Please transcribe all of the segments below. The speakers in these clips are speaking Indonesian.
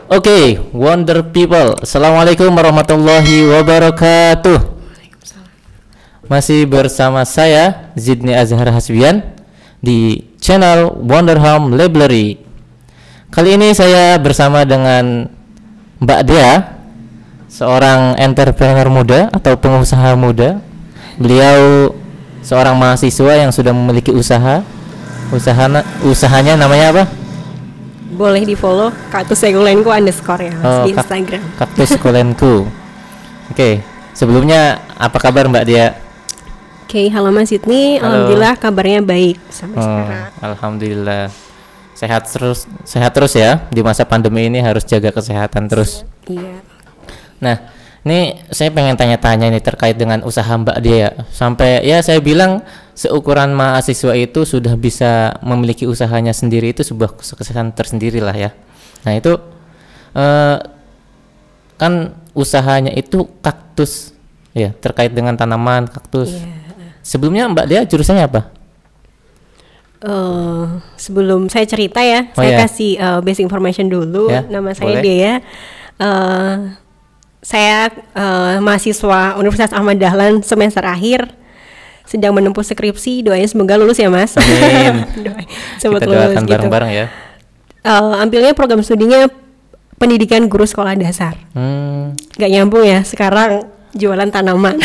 Oke, Wonder People. Assalamualaikum warahmatullahi wabarakatuh. Masih bersama saya Zidni Azhar Hasbian di channel Wonder Home Library. Kali ini saya bersama dengan Mbak Dea, seorang entrepreneur muda atau pengusaha muda. Beliau seorang mahasiswa yang sudah memiliki usahanya namanya apa? Boleh di follow Kaktus Sekulenku _ ya mas, di Instagram. Kaktus Sekulenku. Oke, sebelumnya apa kabar Mbak Dia? Oke, halo Mas Sidney. Alhamdulillah kabarnya baik sampai sekarang. Alhamdulillah sehat terus ya. Di masa pandemi ini harus jaga kesehatan terus. Iya. Nah, ini saya pengen tanya-tanya ini terkait dengan usaha Mbak Dia. Sampai ya saya bilang seukuran mahasiswa itu sudah bisa memiliki usahanya sendiri, itu sebuah kesuksesan tersendiri lah ya. Nah itu kan usahanya itu kaktus ya, terkait dengan tanaman kaktus. Sebelumnya Mbak Dia jurusannya apa? Sebelum saya cerita ya, saya kasih basic information dulu. Nama saya Dea. Saya mahasiswa Universitas Ahmad Dahlan semester akhir, sedang menempuh skripsi. Doain semoga lulus ya Mas. Amin. Kita doakan bareng-bareng ya. Ambilnya program studinya pendidikan guru sekolah dasar. Gak nyambung ya, sekarang jualan tanaman.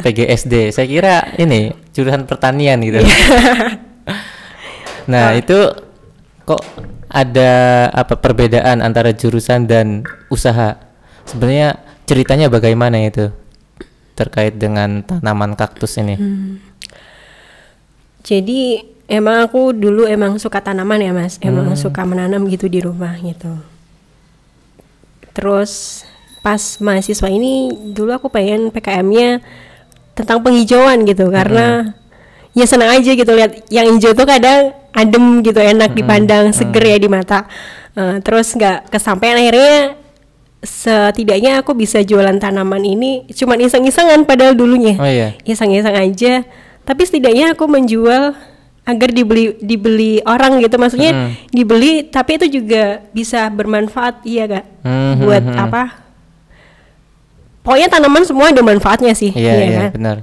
PGSD, saya kira ini jurusan pertanian gitu. Nah itu kok ada apa perbedaan antara jurusan dan usaha? Sebenarnya ceritanya bagaimana itu terkait dengan tanaman kaktus ini? Jadi emang aku dulu emang suka tanaman ya Mas, emang suka menanam gitu di rumah gitu. Terus pas mahasiswa ini dulu aku pengen PKM-nya tentang penghijauan gitu, karena ya senang aja gitu lihat yang hijau tuh kadang adem gitu, enak dipandang, seger ya di mata. Terus nggak kesampaian, akhirnya setidaknya aku bisa jualan tanaman ini cuman iseng-isengan padahal dulunya. Iseng-iseng aja, tapi setidaknya aku menjual agar dibeli orang gitu, maksudnya dibeli tapi itu juga bisa bermanfaat, iya gak? Buat apa? Pokoknya tanaman semua ada manfaatnya sih. Iya kan? Benar.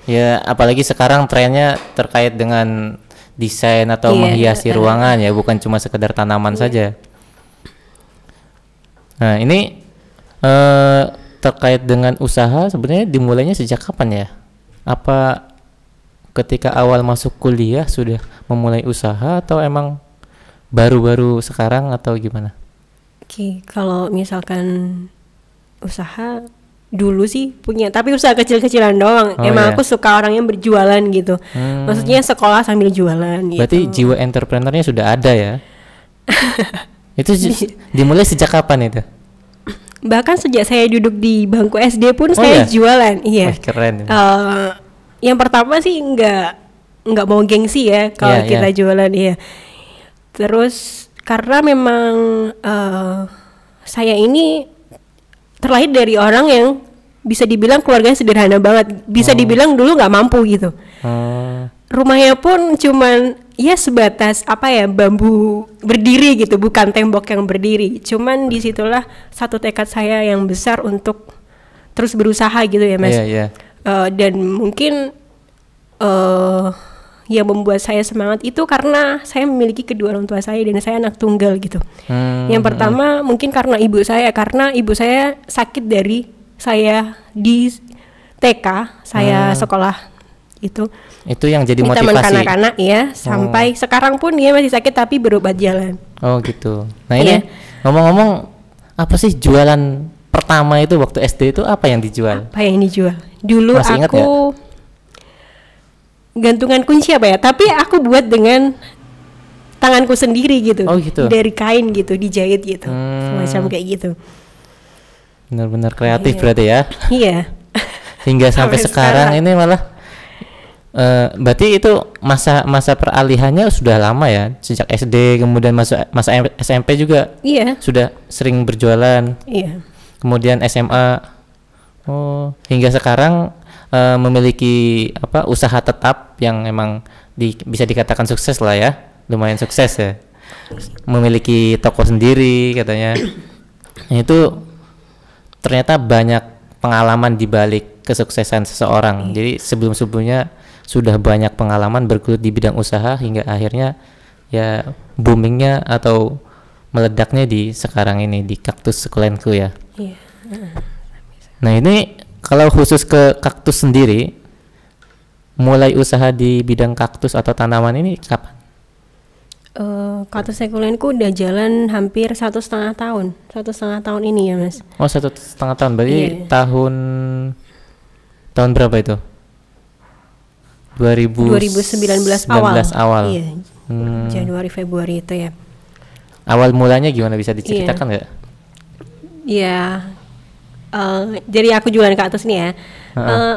Ya apalagi sekarang trennya terkait dengan desain atau menghiasi ruangan ya, bukan cuma sekedar tanaman saja. Nah ini terkait dengan usaha sebenarnya dimulainya sejak kapan ya? Apa ketika awal masuk kuliah sudah memulai usaha atau emang baru-baru sekarang atau gimana? Oke, kalau misalkan usaha dulu sih punya, tapi usaha kecil-kecilan doang. Emang aku suka orang yang berjualan gitu. Maksudnya sekolah sambil jualan gitu. Berarti jiwa entrepreneurnya sudah ada ya? Itu dimulai sejak kapan itu? Bahkan sejak saya duduk di bangku SD pun saya jualan. Iya. Keren. Yang pertama sih nggak mau gengsi ya kalau kita jualan ya. Terus karena memang saya ini terlahir dari orang yang bisa dibilang keluarganya sederhana banget, bisa dibilang dulu nggak mampu gitu. Rumahnya pun cuman ya sebatas apa ya, bambu berdiri gitu, bukan tembok yang berdiri. Cuman disitulah satu tekad saya yang besar untuk terus berusaha gitu ya Mas. Dan mungkin yang membuat saya semangat itu karena saya memiliki kedua orang tua saya dan saya anak tunggal gitu. Yang pertama mungkin karena ibu saya sakit dari saya di TK, saya sekolah itu yang jadi motivasi teman kanak-kanak ya, sampai sekarang pun dia masih sakit tapi berobat jalan. Oh gitu. Nah ini ngomong-ngomong, apa sih jualan pertama itu waktu SD itu apa yang dijual? Apa yang dijual? Dulu masih aku gantungan kunci apa ya, tapi aku buat dengan tanganku sendiri gitu. Dari kain gitu, dijahit gitu, semacam kayak gitu. Benar-benar kreatif berarti ya. Iya. Hingga sampai sekarang ini malah berarti itu masa peralihannya sudah lama ya, sejak SD kemudian masa SMP juga. Sudah sering berjualan. Kemudian SMA. Hingga sekarang memiliki usaha tetap yang emang bisa dikatakan sukses lah ya, lumayan sukses ya. Memiliki toko sendiri katanya. Itu ternyata banyak pengalaman di balik kesuksesan seseorang. Jadi sebelum-sebelumnya sudah banyak pengalaman bergelut di bidang usaha hingga akhirnya ya boomingnya atau meledaknya di sekarang ini di Kaktus Sukulenku ya. Iya. Nah ini kalau khusus ke kaktus sendiri, mulai usaha di bidang kaktus atau tanaman ini kapan? Kaktus Sukulenku udah jalan hampir 1,5 tahun, 1,5 tahun ini ya Mas. Oh 1,5 tahun, berarti tahun berapa itu? 2019 awal. Iya. Januari Februari itu ya. Awal mulanya gimana, bisa diceritakan nggak? Iya. Jadi aku jualan kaktus nih ya.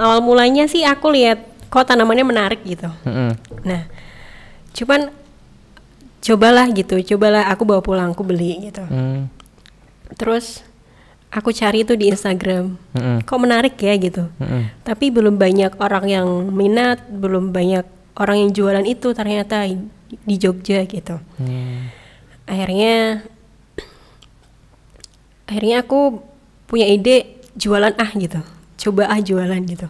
Awal mulanya sih aku lihat kok tanamannya menarik gitu. Nah, cuman cobalah aku bawa pulang, aku beli gitu. Terus aku cari itu di Instagram, kok menarik ya gitu. Tapi belum banyak orang yang minat, belum banyak orang yang jualan itu ternyata di Jogja gitu. Akhirnya aku punya ide jualan gitu, coba jualan gitu.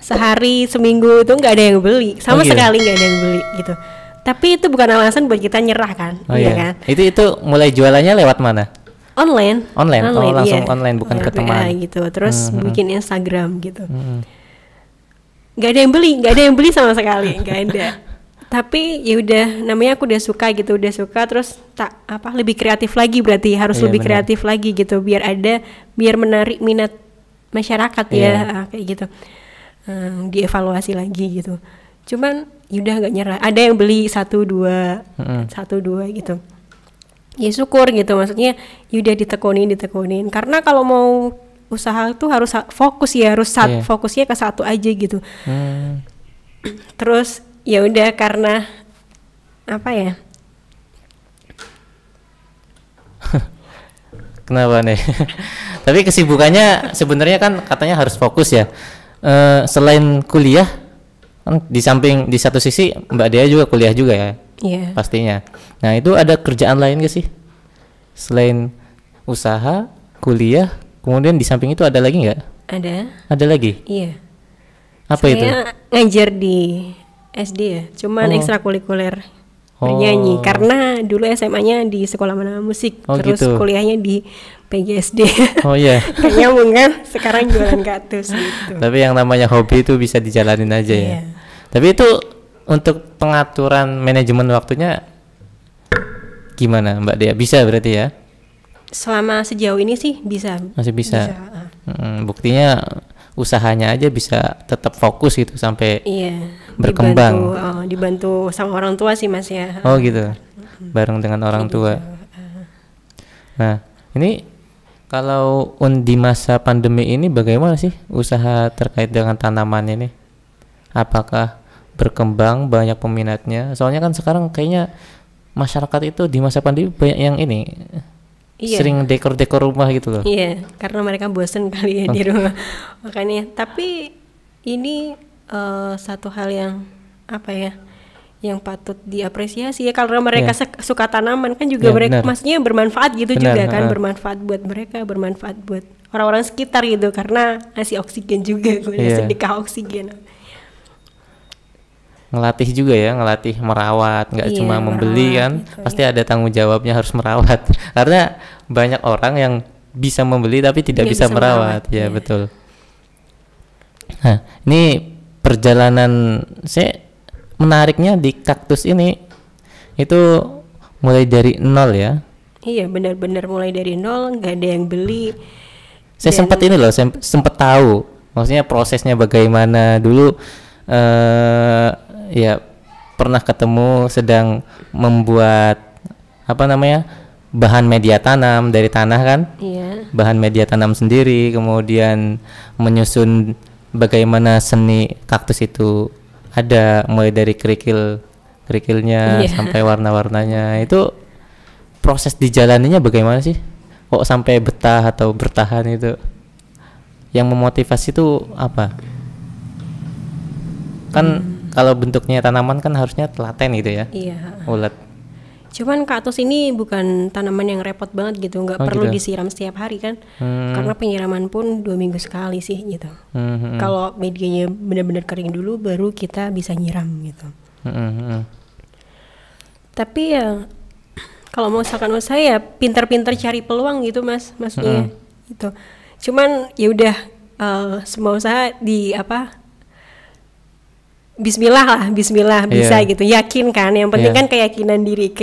Sehari seminggu itu nggak ada yang beli, sama sekali nggak ada yang beli gitu. Tapi itu bukan alasan buat kita nyerah kan, kan? Itu mulai jualannya lewat mana? Online. Langsung online, bukan ke teman gitu. Terus bikin Instagram gitu. Nggak ada yang beli sama sekali, nggak ada. Tapi ya udah, namanya aku udah suka terus lebih kreatif lagi, berarti harus lebih kreatif lagi gitu biar menarik minat masyarakat ya kayak gitu. Dievaluasi lagi gitu. Cuman yaudah nggak nyerah, ada yang beli 1-2 gitu. Ya syukur gitu, maksudnya yaudah ditekunin karena kalau mau usaha tuh harus fokus ya, fokusnya ke satu aja gitu. Terus ya udah, karena kenapa nih? Tapi kesibukannya sebenarnya kan katanya harus fokus ya. Selain kuliah kan di satu sisi Mbak Dea juga kuliah juga ya. Iya. Pastinya. Nah, itu ada kerjaan lain gak sih? Selain usaha, kuliah, kemudian di samping itu ada lagi nggak? Ada lagi? Iya. Apa itu? Saya ngajar di SD ya, cuman ekstrakurikuler bernyanyi, karena dulu SMA-nya di Sekolah Menengah Musik, terus kuliahnya di PGSD. Oh iya. Kayaknya mungkin sekarang jualan kaktus gitu. Tapi yang namanya hobi itu bisa dijalanin aja ya. Tapi itu untuk pengaturan manajemen waktunya gimana Mbak Dea? Bisa berarti ya? Selama sejauh ini sih bisa. Masih bisa. Buktinya usahanya aja bisa tetap fokus gitu sampai berkembang. Dibantu sama orang tua sih Mas ya. Oh gitu. Bareng dengan orang tua. Nah, ini kalau di masa pandemi ini bagaimana sih usaha terkait dengan tanaman ini? Apakah berkembang, banyak peminatnya? Soalnya kan sekarang kayaknya masyarakat itu di masa pandemi banyak yang ini sering dekor-dekor rumah gitu loh. Iya, karena mereka bosen kali ya di rumah. Makanya, tapi ini satu hal yang yang patut diapresiasi ya, kalau mereka suka tanaman kan juga mereka maksudnya bermanfaat gitu juga kan, bermanfaat buat mereka, bermanfaat buat orang-orang sekitar gitu, karena ngasih oksigen juga, sedekah oksigen. Ngelatih juga ya, ngelatih merawat, nggak cuma membeli kan, pasti ada tanggung jawabnya harus merawat. Karena banyak orang yang bisa membeli tapi tidak bisa merawat. Ya betul. Nah, ini perjalanan saya menariknya di kaktus ini itu mulai dari nol ya. Iya, benar-benar mulai dari nol, nggak ada yang beli. Saya sempat tahu, maksudnya prosesnya bagaimana dulu. Ya pernah ketemu sedang membuat bahan media tanam dari tanah kan, bahan media tanam sendiri, kemudian menyusun bagaimana seni kaktus itu ada, mulai dari kerikilnya sampai warna-warnanya. Itu proses dijalaninya bagaimana sih? Kok sampai betah atau bertahan itu? Yang memotivasi itu apa? Kan kalau bentuknya tanaman kan harusnya telaten gitu ya. Iya. Ulet. Cuman kaktus ini bukan tanaman yang repot banget gitu, nggak perlu gitu. Disiram setiap hari kan, karena penyiraman pun 2 minggu sekali sih gitu. Kalau medianya benar-benar kering dulu, baru kita bisa nyiram gitu. Tapi ya kalau mau misalkan saya pintar-pintar cari peluang gitu mas, maksudnya gitu. Cuman ya udah semua usaha di Bismillah bisa gitu, yakin kan, yang penting kan keyakinan diri,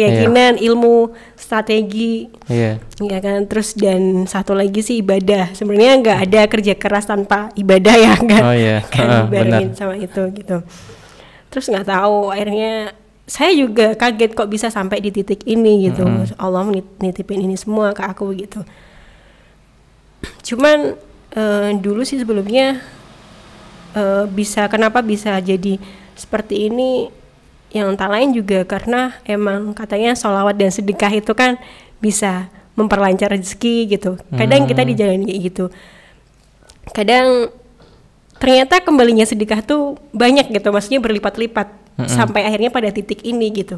ilmu, strategi, ya kan, terus dan satu lagi sih ibadah. Sebenarnya nggak ada kerja keras tanpa ibadah ya kan, kan dibarengin sama itu gitu. Terus nggak tahu akhirnya saya juga kaget kok bisa sampai di titik ini gitu. Allah nitipin ini semua ke aku gitu. Cuman dulu sih sebelumnya kenapa bisa jadi seperti ini, yang tak lain juga karena emang katanya sholawat dan sedekah itu kan bisa memperlancar rezeki gitu. Kadang kita dijalanin kayak gitu, kadang ternyata kembalinya sedekah tuh banyak gitu, maksudnya berlipat-lipat sampai akhirnya pada titik ini gitu.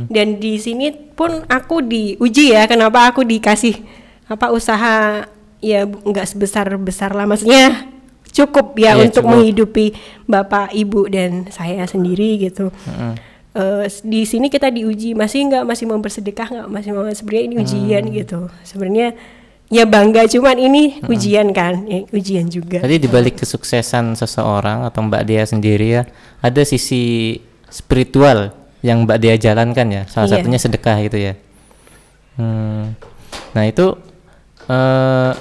Dan di sini pun aku diuji ya, kenapa aku dikasih usaha ya nggak sebesar lah, maksudnya cukup ya untuk menghidupi bapak ibu dan saya sendiri gitu. Di sini kita diuji, masih mau bersedekah nggak, masih mau, sebenarnya ini ujian gitu. Sebenarnya ya bangga, cuman ini ujian kan, ujian juga. Jadi dibalik kesuksesan seseorang atau Mbak Dea sendiri ya, ada sisi spiritual yang Mbak Dea jalankan ya, salah satunya sedekah gitu ya. Nah itu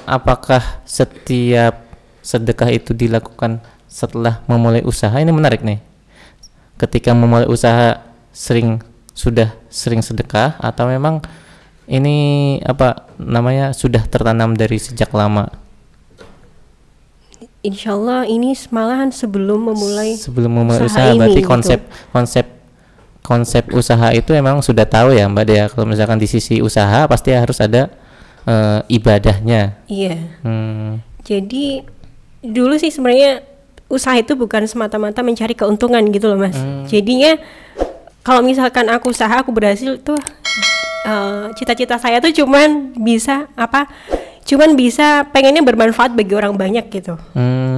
apakah setiap sedekah itu dilakukan setelah memulai usaha? Ini menarik nih. Ketika memulai usaha sudah sering sedekah, atau memang ini sudah tertanam dari sejak lama? Insya Allah ini malahan sebelum memulai usaha ini, berarti konsep usaha itu emang sudah tahu ya Mbak Dea. Kalau misalkan di sisi usaha pasti harus ada ibadahnya. Iya. Jadi dulu sih sebenarnya usaha itu bukan semata-mata mencari keuntungan gitu loh mas. Jadinya kalau misalkan aku usaha, aku berhasil tuh, cita-cita saya tuh cuman bisa pengennya bermanfaat bagi orang banyak gitu.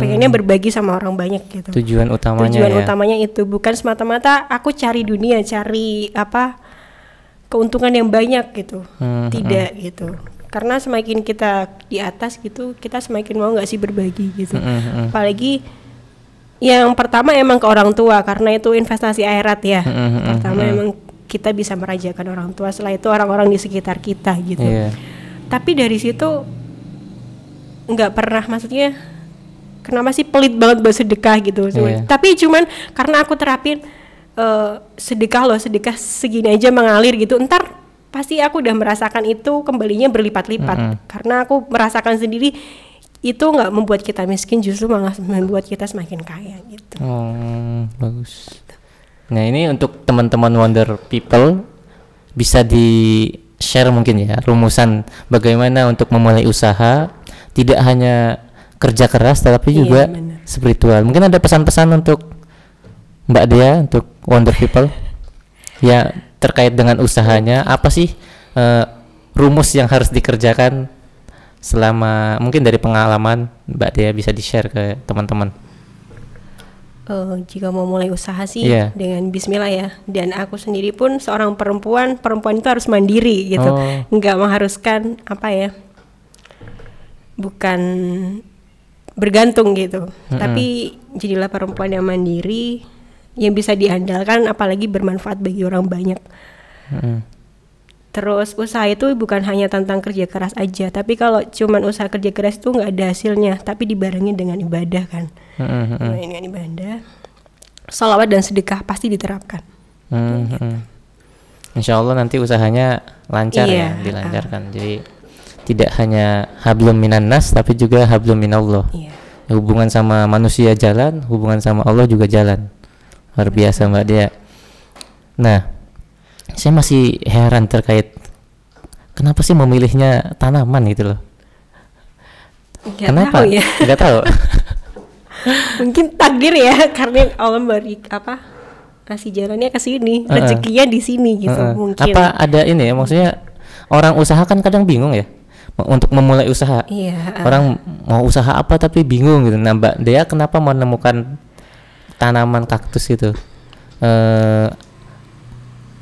Pengennya berbagi sama orang banyak gitu. Tujuan utamanya itu bukan semata-mata aku cari dunia, cari keuntungan yang banyak gitu. Tidak gitu. Karena semakin kita di atas gitu, kita semakin mau nggak sih berbagi gitu. Apalagi yang pertama emang ke orang tua, karena itu investasi akhirat ya. Pertama emang kita bisa merajakan orang tua, setelah itu orang-orang di sekitar kita gitu. Tapi dari situ nggak pernah, maksudnya kenapa sih pelit banget buat sedekah gitu. Tapi cuman karena aku terapin sedekah segini aja mengalir gitu, ntar pasti aku udah merasakan itu kembalinya berlipat-lipat. Karena aku merasakan sendiri, itu nggak membuat kita miskin, justru malah membuat kita semakin kaya gitu. Bagus. Nah ini untuk teman-teman Wonder People, bisa di share mungkin ya rumusan bagaimana untuk memulai usaha, tidak hanya kerja keras tapi juga spiritual. Mungkin ada pesan-pesan untuk Mbak Dea, untuk Wonder People ya terkait dengan usahanya, apa sih rumus yang harus dikerjakan selama, mungkin dari pengalaman Mbak Dea bisa di-share ke teman-teman. Jika mau mulai usaha sih dengan bismillah ya. Dan aku sendiri pun seorang perempuan itu harus mandiri gitu. Nggak mengharuskan bukan bergantung gitu. Tapi jadilah perempuan yang mandiri, yang bisa diandalkan, apalagi bermanfaat bagi orang banyak. Terus usaha itu bukan hanya tentang kerja keras aja, tapi kalau cuman usaha kerja keras itu nggak ada hasilnya, tapi dibarengi dengan ibadah kan. Dengan ibadah, sholawat dan sedekah pasti diterapkan. Insya Allah nanti usahanya lancar ya, dilancarkan. Jadi tidak hanya hablum minan nas, tapi juga hablum minallah. Hubungan sama manusia jalan, hubungan sama Allah juga jalan. Luar biasa Mbak Dea. Nah, saya masih heran terkait kenapa sih memilihnya tanaman gitu loh. Kenapa? Nggak tahu. Mungkin takdir ya, karena Allah beri ngasih jalannya ke sini, rezekinya di sini gitu mungkin. Apa ada ini ya, maksudnya orang usaha kan kadang bingung ya untuk memulai usaha. Orang mau usaha apa tapi bingung gitu. Nah, Mbak Dea kenapa menemukan tanaman kaktus itu?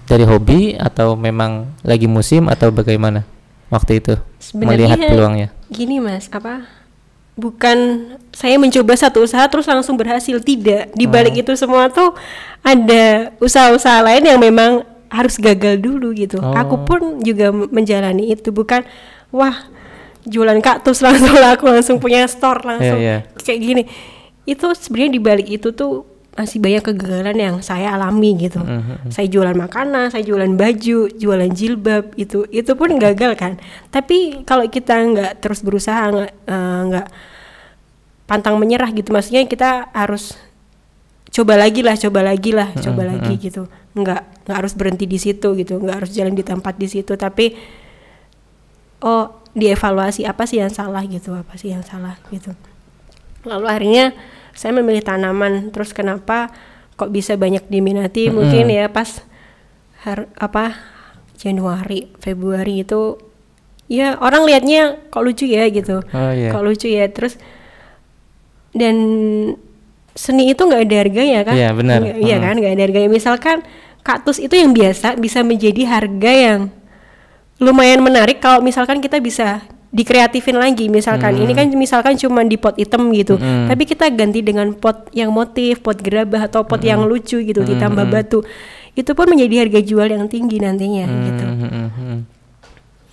Dari hobi atau memang lagi musim atau bagaimana waktu itu melihat peluangnya? Gini Mas, bukan saya mencoba satu usaha terus langsung berhasil, tidak. Di balik itu semua tuh ada usaha-usaha lain yang memang harus gagal dulu gitu. Aku pun juga menjalani itu, bukan wah jualan kaktus langsung laku, langsung punya store langsung kayak gini. Itu sebenarnya di balik itu tuh masih banyak kegagalan yang saya alami gitu. Saya jualan makanan, saya jualan baju, jualan jilbab, itu pun gagal kan. Tapi kalau kita nggak terus berusaha, nggak pantang menyerah gitu, maksudnya kita harus coba lagi lah gitu. Nggak harus berhenti di situ gitu, nggak harus jalan di tempat di situ, tapi dievaluasi apa sih yang salah gitu. Lalu akhirnya saya memilih tanaman. Terus kenapa kok bisa banyak diminati? Mungkin ya pas Januari, Februari itu ya orang lihatnya kok lucu ya gitu. Kok lucu ya. Terus dan seni itu nggak ada harganya kan? Iya benar. Iya kan, nggak ada harganya. Misalkan kaktus itu yang biasa bisa menjadi harga yang lumayan menarik kalau misalkan kita bisa dikreatifin lagi. Misalkan ini kan misalkan cuma di pot hitam gitu, tapi kita ganti dengan pot yang motif, pot gerabah atau pot yang lucu gitu, ditambah batu, itu pun menjadi harga jual yang tinggi nantinya gitu.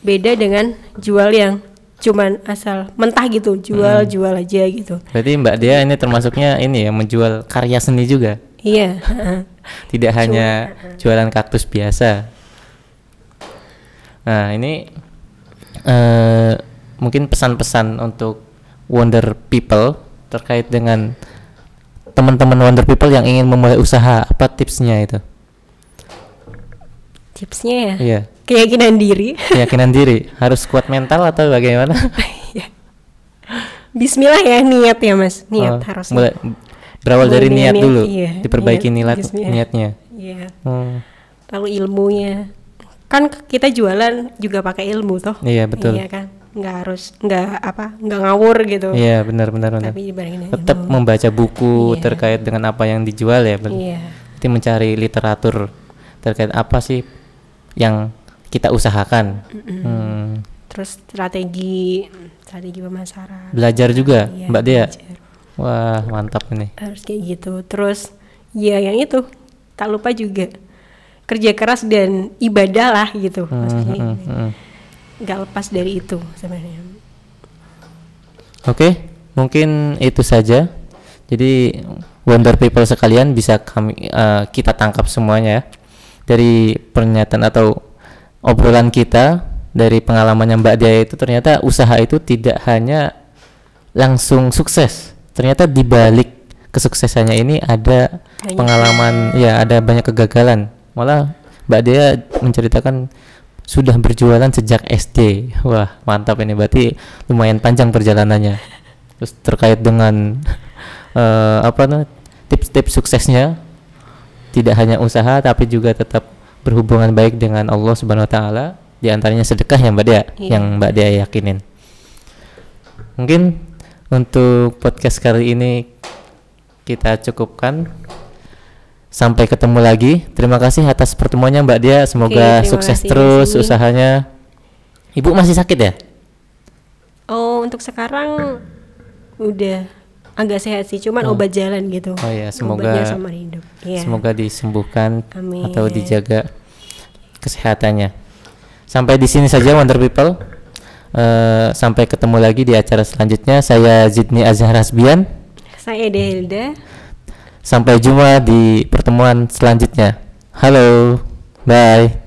Beda dengan jual yang cuman asal mentah gitu, jual aja gitu. Berarti Mbak Dea ini termasuknya ini ya, menjual karya seni juga. Iya. Tidak hanya jualan kaktus biasa. Nah ini mungkin pesan-pesan untuk Wonder People terkait dengan teman-teman Wonder People yang ingin memulai usaha, apa tipsnya itu? Tipsnya ya? Iya. Keyakinan diri. Keyakinan diri. Harus kuat mental atau bagaimana? Bismillah ya, niat ya Mas. Niat harus. Berawal dari niat dulu. Iya, diperbaiki niatnya. Iya. Lalu ilmunya. Kan kita jualan juga pakai ilmu toh. Iya betul. Iya kan, nggak ngawur gitu. Iya benar. Tapi tetap membaca buku terkait dengan apa yang dijual ya. Iya. Jadi mencari literatur terkait apa sih yang kita usahakan. Terus strategi pemasaran. Belajar juga, Mbak Dea. Wah mantap ini. Harus kayak gitu. Terus ya yang itu tak lupa juga kerja keras dan ibadah lah gitu, maksudnya nggak lepas dari itu sebenarnya. Oke, mungkin itu saja. Jadi Wonder People sekalian, bisa kita tangkap semuanya ya dari pernyataan atau obrolan kita, dari pengalamannya Mbak Dea itu. Ternyata usaha itu tidak hanya langsung sukses, ternyata di balik kesuksesannya ini ada pengalaman, ya ada banyak kegagalan. Malah Mbak Dea menceritakan sudah berjualan sejak SD. Wah mantap ini, berarti lumayan panjang perjalanannya. Terus terkait dengan tips-tips suksesnya, tidak hanya usaha tapi juga tetap berhubungan baik dengan Allah Subhanahu Wa Taala. Di antaranya sedekah ya Mbak Dea, yang Mbak Dea yakinin. Mungkin untuk podcast kali ini kita cukupkan. Sampai ketemu lagi. Terima kasih atas pertemuannya Mbak Dea. Semoga sukses terus usahanya. Ibu masih sakit ya? Oh, untuk sekarang udah agak sehat sih, cuman obat jalan gitu. Oh ya, semoga semoga disembuhkan. Amin. Atau dijaga kesehatannya. Sampai di sini saja Wonder People. Sampai ketemu lagi di acara selanjutnya. Saya Zidni Azhar Hasbian. Saya Dehelda. Sampai jumpa di pertemuan selanjutnya. Halo, bye.